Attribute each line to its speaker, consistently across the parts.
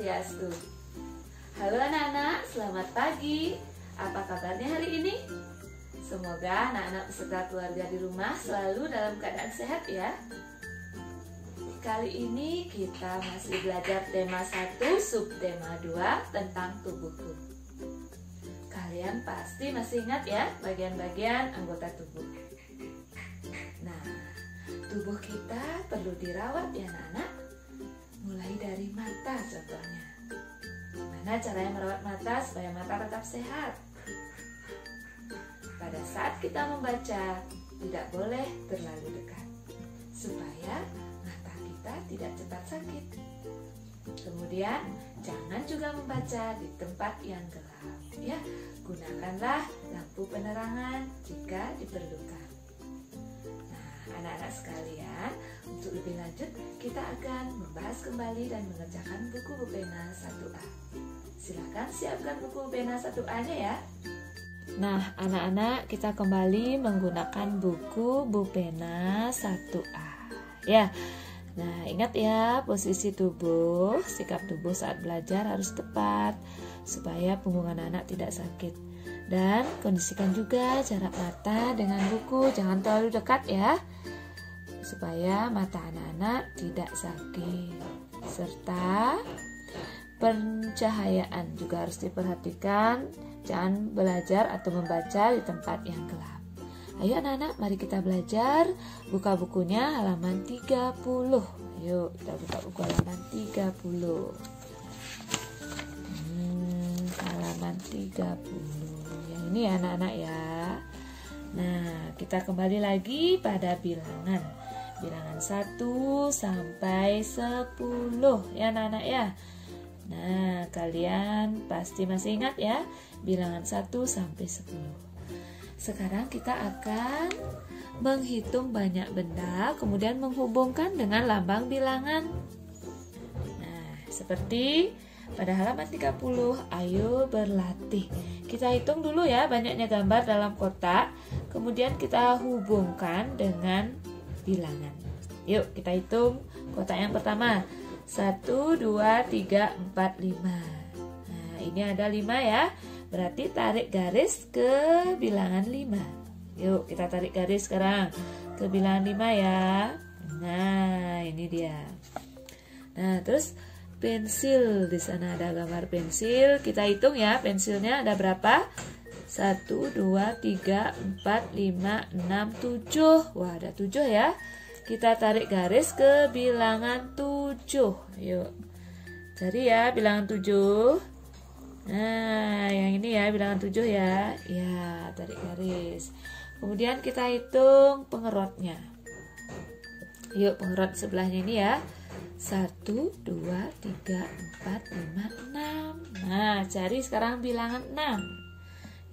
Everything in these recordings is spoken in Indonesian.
Speaker 1: Swastiastu. Halo anak-anak, selamat pagi. Apa kabarnya hari ini? Semoga anak-anak beserta keluarga di rumah selalu dalam keadaan sehat ya. Kali ini kita masih belajar tema 1, subtema 2 tentang tubuhku. Kalian pasti masih ingat ya bagian-bagian anggota tubuh. Nah, tubuh kita perlu dirawat ya anak-anak. Mulai dari mata contohnya. Gimana caranya merawat mata supaya mata tetap sehat? Pada saat kita membaca, tidak boleh terlalu dekat, supaya mata kita tidak cepat sakit. Kemudian, jangan juga membaca di tempat yang gelap. Ya, gunakanlah lampu penerangan jika diperlukan. Anak-anak sekalian, untuk lebih lanjut kita akan membahas kembali dan mengerjakan buku Bupena 1A. Silakan siapkan buku Bupena 1A-nya ya. Nah, anak-anak kita kembali menggunakan buku Bupena 1A. Ya. Nah, ingat ya, posisi tubuh, sikap tubuh saat belajar harus tepat supaya punggung anak-anak tidak sakit. Dan kondisikan juga jarak mata dengan buku, jangan terlalu dekat ya, supaya mata anak-anak tidak sakit. Serta pencahayaan juga harus diperhatikan, jangan belajar atau membaca di tempat yang gelap. Ayo anak-anak, mari kita belajar. Buka bukunya halaman 30. Ayo kita buka buku halaman 30. Halaman 30. Yang ini ya anak-anak ya. Nah, kita kembali lagi pada bilangan. Bilangan 1 sampai 10 ya anak-anak ya. Nah, kalian pasti masih ingat ya bilangan 1 sampai 10. Sekarang kita akan menghitung banyak benda, kemudian menghubungkan dengan lambang bilangan. Nah, seperti pada halaman 30, ayo berlatih. Kita hitung dulu ya banyaknya gambar dalam kotak, kemudian kita hubungkan dengan bilangan. Yuk kita hitung kotak yang pertama. 1, 2, 3, 4, 5. Nah, ini ada 5 ya. Berarti tarik garis ke bilangan 5. Yuk kita tarik garis sekarang ke bilangan 5 ya. Nah, ini dia. Nah, terus pensil, di sana ada gambar pensil. Kita hitung ya, pensilnya ada berapa? 1, 2, 3, 4, 5, 6, 7. Wah, ada 7 ya. Kita tarik garis ke bilangan 7. Yuk. Cari ya bilangan 7. Nah, yang ini ya bilangan 7 ya. Ya, tarik garis. Kemudian kita hitung pengerotnya. Yuk, pengerot sebelahnya ini ya. 1, 2, 3, 4, 5, 6. Nah, cari sekarang bilangan 6.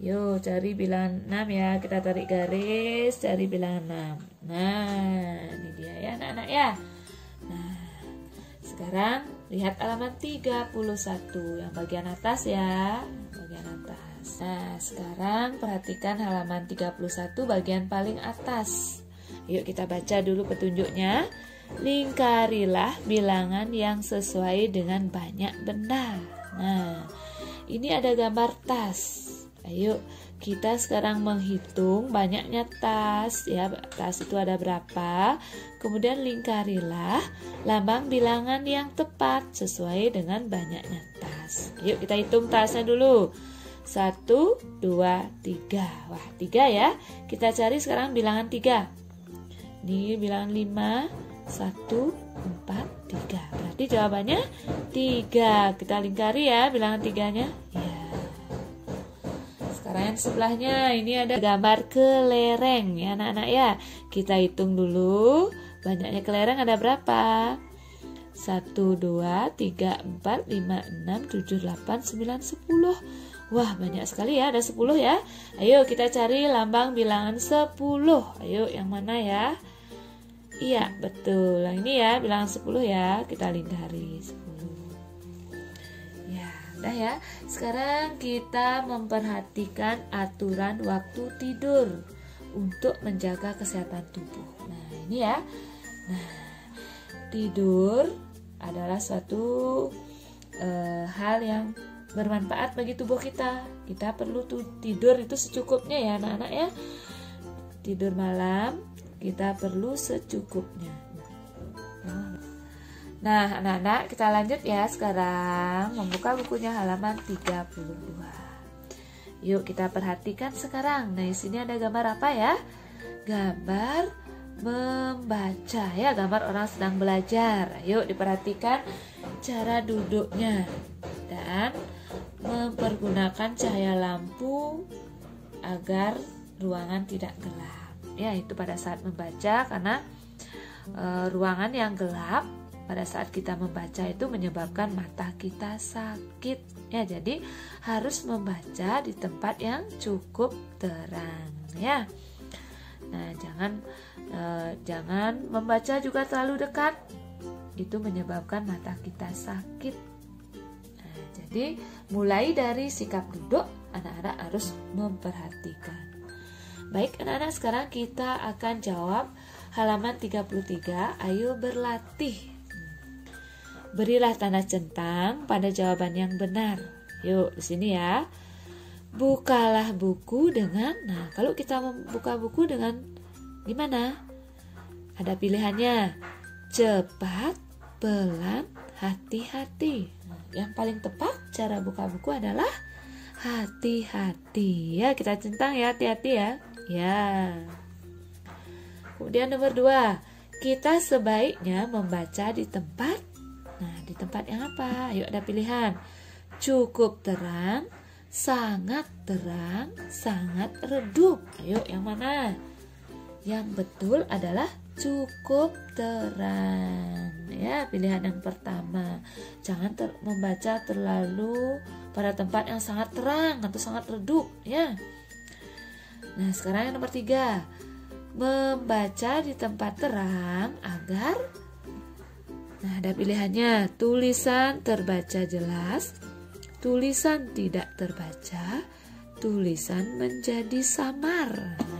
Speaker 1: Yuk, cari bilangan 6 ya. Kita tarik garis, cari bilangan 6. Nah, ini dia ya anak-anak ya. Nah, sekarang lihat halaman 31 yang bagian atas ya. Bagian atas. Nah, sekarang perhatikan halaman 31 bagian paling atas. Yuk kita baca dulu petunjuknya. Lingkarilah bilangan yang sesuai dengan banyak benda. Nah, ini ada gambar tas. Ayo kita sekarang menghitung banyaknya tas ya. Tas itu ada berapa? Kemudian lingkarilah lambang bilangan yang tepat sesuai dengan banyaknya tas. Yuk kita hitung tasnya dulu. 1, 2, 3. Wah, 3 ya. Kita cari sekarang bilangan 3. Ini bilangan 5. 1, 4, 3. Berarti jawabannya 3. Kita lingkari ya bilangan 3-nya. Ya. Sekarang yang sebelahnya ini ada gambar kelereng ya anak-anak ya. Kita hitung dulu banyaknya kelereng ada berapa? 1, 2, 3, 4, 5, 6, 7, 8, 9, 10. Wah, banyak sekali ya, ada 10 ya. Ayo kita cari lambang bilangan 10. Ayo yang mana ya? Iya, betul. Yang ini ya, bilangan 10 ya. Kita lingkari 10. Ya, udah ya. Sekarang kita memperhatikan aturan waktu tidur untuk menjaga kesehatan tubuh. Nah, ini ya. Nah, tidur adalah suatu hal yang bermanfaat bagi tubuh kita. Kita perlu tidur itu secukupnya ya anak-anak ya. Tidur malam kita perlu secukupnya. Nah anak-anak, kita lanjut ya sekarang membuka bukunya halaman 32. Yuk kita perhatikan sekarang. Nah di sini ada gambar apa ya? Gambar membaca ya, gambar orang sedang belajar. Yuk diperhatikan cara duduknya dan mempergunakan cahaya lampu agar ruangan tidak gelap. Ya, itu pada saat membaca, karena ruangan yang gelap pada saat kita membaca itu menyebabkan mata kita sakit. Ya, jadi harus membaca di tempat yang cukup terang ya. Nah, jangan membaca juga terlalu dekat. Itu menyebabkan mata kita sakit. Nah, jadi mulai dari sikap duduk, anak-anak harus memperhatikan. Baik anak-anak, sekarang kita akan jawab halaman 33. Ayo berlatih. Berilah tanda centang pada jawaban yang benar. Yuk, di sini ya. Bukalah buku dengan, nah kalau kita membuka buku dengan gimana? Ada pilihannya, cepat, pelan, hati-hati. Nah, yang paling tepat cara buka buku adalah hati-hati. Ya, kita centang ya, hati-hati ya. Ya. Kemudian nomor 2, kita sebaiknya membaca di tempat. Nah, di tempat yang apa? Yuk ada pilihan. Cukup terang, sangat terang, sangat redup. Ayo yang mana? Yang betul adalah cukup terang. Ya, pilihan yang pertama. Jangan membaca terlalu pada tempat yang sangat terang atau sangat redup ya. Nah, sekarang yang nomor 3. Membaca di tempat terang agar, nah ada pilihannya, tulisan terbaca jelas, tulisan tidak terbaca, tulisan menjadi samar.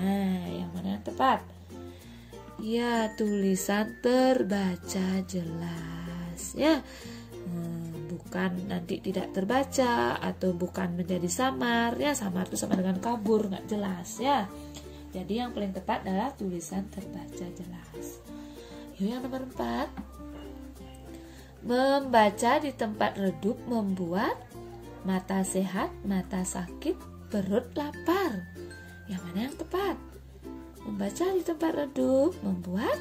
Speaker 1: Nah, yang mana yang tepat? Ya, tulisan terbaca jelas ya. Bukan nanti tidak terbaca atau bukan menjadi samar ya. Samar itu sama dengan kabur, nggak jelas ya. Jadi yang paling tepat adalah tulisan terbaca jelas. Yuk yang nomor 4. Membaca di tempat redup membuat mata sehat, mata sakit, perut lapar. Yang mana yang tepat? Membaca di tempat redup membuat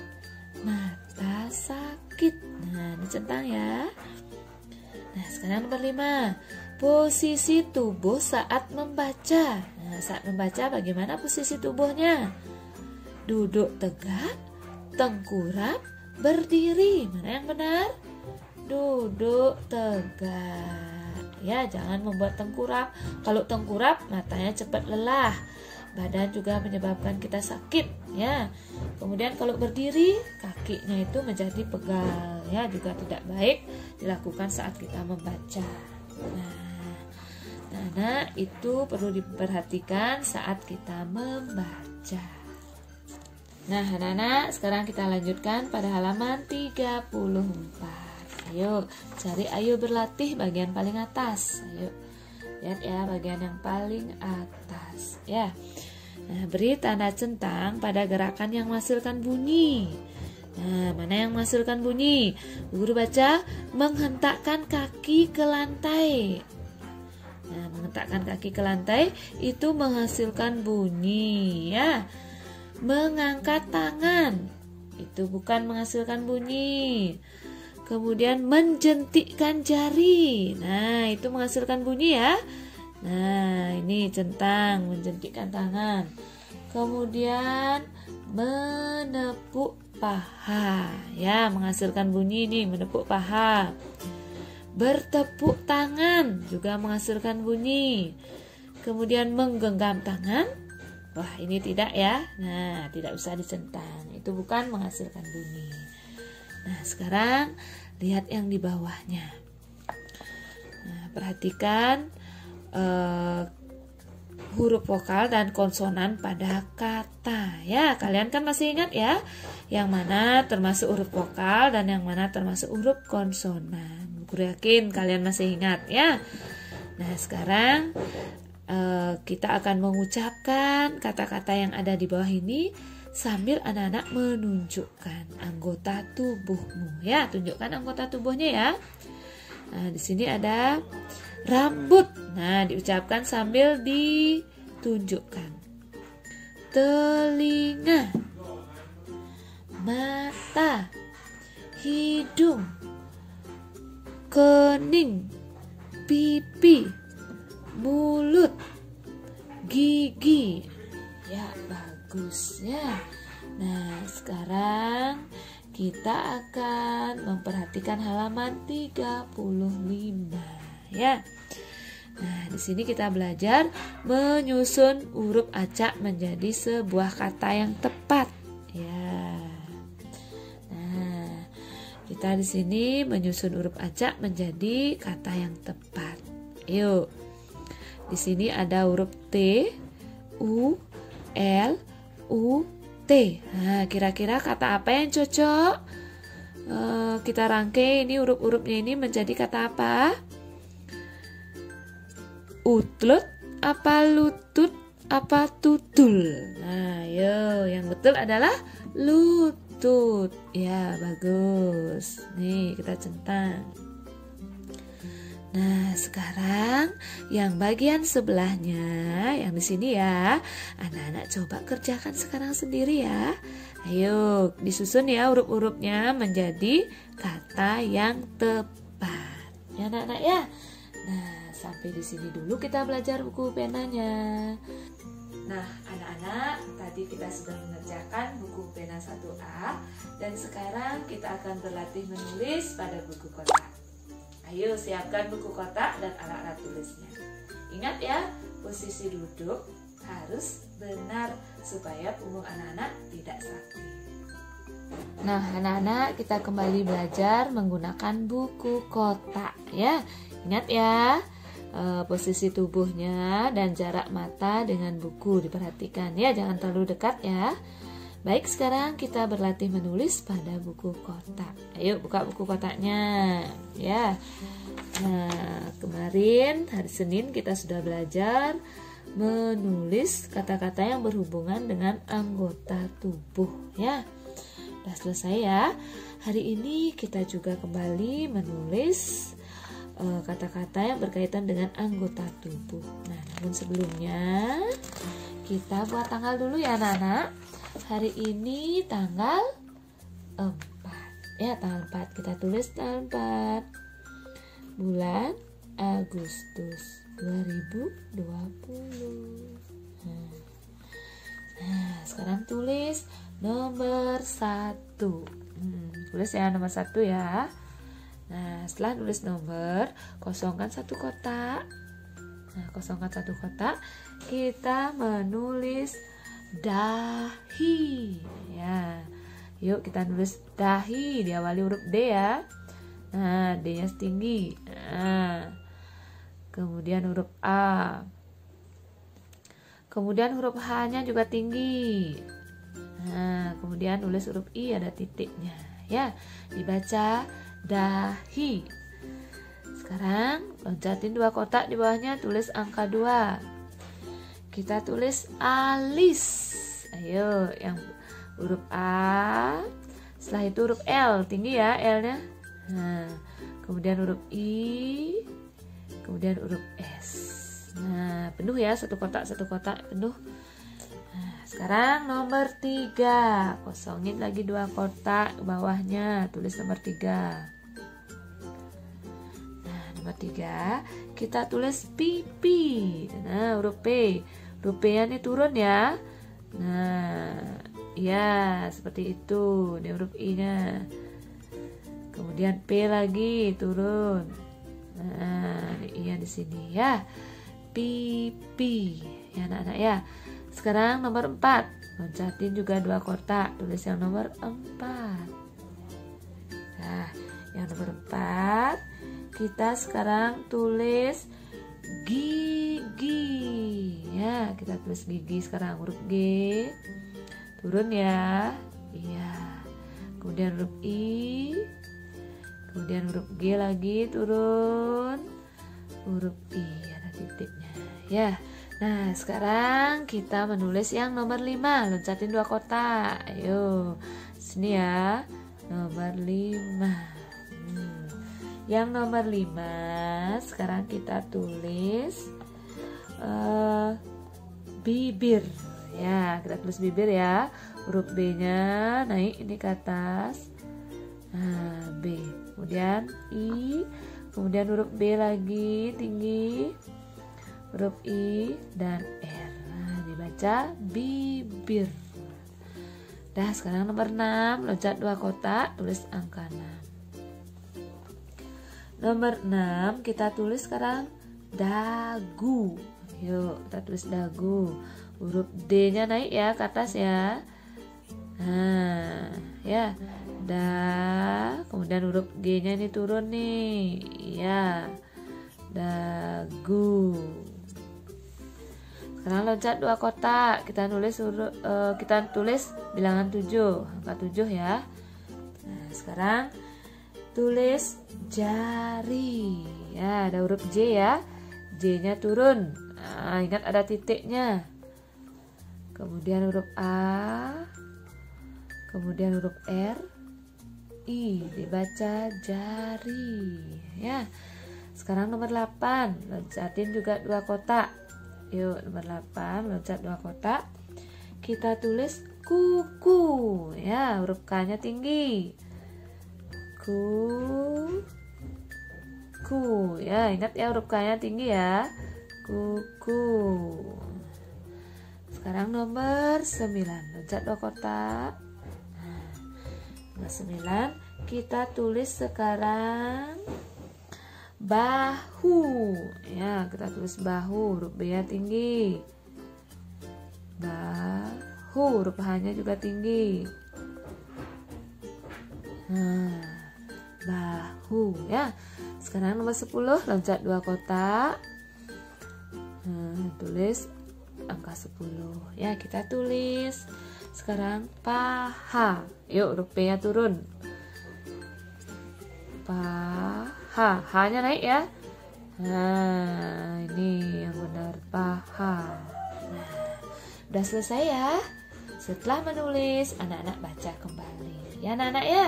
Speaker 1: mata sakit. Nah, dicentang ya. Nah, sekarang nomor 5. Posisi tubuh saat membaca. Nah, saat membaca bagaimana posisi tubuhnya? Duduk tegak, tengkurap, berdiri. Mana yang benar? Duduk tegak. Ya, jangan membuat tengkurap. Kalau tengkurap, matanya cepat lelah. Badan juga menyebabkan kita sakit ya. Kemudian kalau berdiri, kakinya itu menjadi pegal ya, juga tidak baik dilakukan saat kita membaca. Nah, itu perlu diperhatikan saat kita membaca. Nah, anak-anak, sekarang kita lanjutkan pada halaman 34. Ayo berlatih bagian paling atas. Ayo. Lihat ya bagian yang paling atas ya. Nah, beri tanda centang pada gerakan yang menghasilkan bunyi. Nah, mana yang menghasilkan bunyi? Guru baca, menghentakkan kaki ke lantai. Nah, menghentakkan kaki ke lantai itu menghasilkan bunyi ya. Mengangkat tangan itu bukan menghasilkan bunyi. Kemudian menjentikkan jari. Nah, itu menghasilkan bunyi ya. Nah, ini centang, menjentikkan tangan. Kemudian menepuk paha. Ya, menghasilkan bunyi nih, menepuk paha. Bertepuk tangan juga menghasilkan bunyi. Kemudian menggenggam tangan. Wah, ini tidak ya. Nah, tidak usah dicentang. Itu bukan menghasilkan bunyi. Nah, sekarang lihat yang di bawahnya. Nah, perhatikan huruf vokal dan konsonan pada kata. Ya, kalian kan masih ingat ya, yang mana termasuk huruf vokal dan yang mana termasuk huruf konsonan. Guru yakin kalian masih ingat ya. Nah, sekarang kita akan mengucapkan kata-kata yang ada di bawah ini sambil anak-anak menunjukkan anggota tubuhmu ya. Tunjukkan anggota tubuhnya ya. Nah, di sini ada rambut. Nah, diucapkan sambil ditunjukkan. Telinga, mata, hidung, kening, pipi, mulut, gigi. Ya, bagus ya. Nah, sekarang kita akan memperhatikan halaman 35 ya. Nah, di sini kita belajar menyusun huruf acak menjadi sebuah kata yang tepat ya. Nah, kita di sini menyusun huruf acak menjadi kata yang tepat. Yuk. Di sini ada huruf T, U, L, U, T. Nah, kira-kira kata apa yang cocok? Kita rangkai ini huruf-hurufnya ini menjadi kata apa? Utlut, apa lutut, apa tutul? Nah, yo, yang betul adalah lutut. Ya, bagus. Nih, kita centang. Nah, sekarang yang bagian sebelahnya, yang di sini ya, anak-anak coba kerjakan sekarang sendiri ya. Ayo, disusun ya huruf-hurufnya menjadi kata yang tepat. Ya, anak-anak ya. Nah, sampai di sini dulu kita belajar buku penanya. Nah, anak-anak, tadi kita sudah mengerjakan buku pena 1A dan sekarang kita akan berlatih menulis pada buku kotak. Ayo siapkan buku kotak dan alat-alat tulisnya. Ingat ya, posisi duduk harus benar supaya punggung anak-anak tidak sakit. Nah, anak-anak, kita kembali belajar menggunakan buku kotak ya. Ingat ya, posisi tubuhnya dan jarak mata dengan buku diperhatikan ya, jangan terlalu dekat ya. Baik, sekarang kita berlatih menulis pada buku kotak. Ayo buka buku kotaknya ya. Nah, kemarin hari Senin kita sudah belajar menulis kata-kata yang berhubungan dengan anggota tubuh ya. Sudah selesai ya. Hari ini kita juga kembali menulis kata-kata yang berkaitan dengan anggota tubuh. Nah, namun sebelumnya kita buat tanggal dulu ya anak-anak. Hari ini tanggal 4 ya, tanggal 4. Kita tulis tanggal 4 bulan Agustus 2020. Nah, sekarang tulis nomor 1. Tulis ya nomor 1 ya. Nah, setelah nulis nomor, kosongkan satu kotak. Nah, kosongkan satu kotak, kita menulis dahi. Ya, yuk kita nulis dahi, diawali huruf D ya. Nah, D-nya tinggi. Nah, kemudian huruf A. Kemudian huruf H-nya juga tinggi. Nah, kemudian nulis huruf I ada titiknya. Ya, dibaca dahi. Sekarang loncatin 2 kotak di bawahnya, tulis angka 2. Kita tulis alis. Ayo, yang huruf A. Setelah itu huruf L, tinggi ya L-nya. Nah, kemudian huruf I. Kemudian huruf S. Nah, penuh ya, satu kotak penuh. Nah, sekarang nomor 3. Kosongin lagi 2 kotak bawahnya, tulis nomor 3. Nomor 3, kita tulis pipi. Nah, huruf P. Huruf P-nya ini turun ya. Nah, ya, seperti itu. Ini huruf I-nya. Kemudian P lagi turun. Nah, ini I-nya di sini ya. Pipi. Ya, anak-anak ya. Sekarang nomor 4. Loncatin juga 2 kotak. Tulis yang nomor 4. Nah, yang nomor 4. Kita sekarang tulis gigi. Ya, kita tulis gigi sekarang, huruf G. Turun ya. Iya. Kemudian huruf I. kemudian huruf G lagi turun, huruf I ada titiknya ya. Nah sekarang kita menulis yang nomor 5, loncatin 2 kotak. Ayo sini ya, nomor 5. Yang nomor 5 sekarang kita tulis bibir ya, kita tulis bibir ya. Huruf B nya naik ini ke atas, nah B, kemudian I, kemudian huruf B lagi tinggi, huruf I dan R. Nah dibaca bibir. Dah sekarang nomor 6, loncat 2 kotak, tulis angka 6. Nomor 6 kita tulis sekarang dagu. Yuk kita tulis dagu. Huruf D nya naik ya ke atas ya. Nah ya, da, kemudian huruf G nya ini turun nih ya, dagu. Sekarang loncat 2 kotak, kita tulis bilangan 7, angka 7 ya. Nah sekarang tulis jari ya, ada huruf J ya, J nya turun, nah, ingat ada titiknya. Kemudian huruf A, kemudian huruf R, I, dibaca jari ya. Sekarang nomor 8, loncatin juga 2 kotak. Yuk nomor 8, loncat 2 kotak, kita tulis kuku ya, huruf K nya tinggi, ku ya, ingat ya huruf K nya tinggi ya, kuku. Sekarang nomor 9, loncat 2 kotak. Nomor 9 kita tulis sekarang bahu ya, kita tulis bahu, huruf B nya tinggi, bahu, huruf H nya juga tinggi. Nah bahu ya. Sekarang nomor 10, loncat 2 kotak, tulis angka 10 ya, kita tulis sekarang paha. Yuk huruf P nya turun, paha, H nya naik ya. Nah ini yang benar, paha. Nah udah selesai ya. Setelah menulis, anak-anak baca kembali ya anak-anak ya.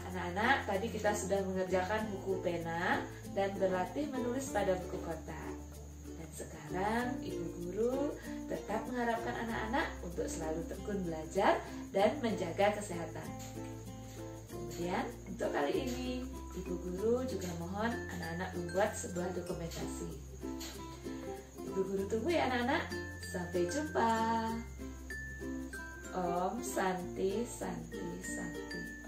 Speaker 1: Anak-anak, tadi kita sudah mengerjakan buku pena dan berlatih menulis pada buku kotak. Dan sekarang Ibu Guru tetap mengharapkan anak-anak untuk selalu tekun belajar dan menjaga kesehatan. Kemudian untuk kali ini Ibu Guru juga mohon anak-anak membuat sebuah dokumentasi. Ibu Guru tunggu ya anak-anak. Sampai jumpa. Om Santi Santi Santi.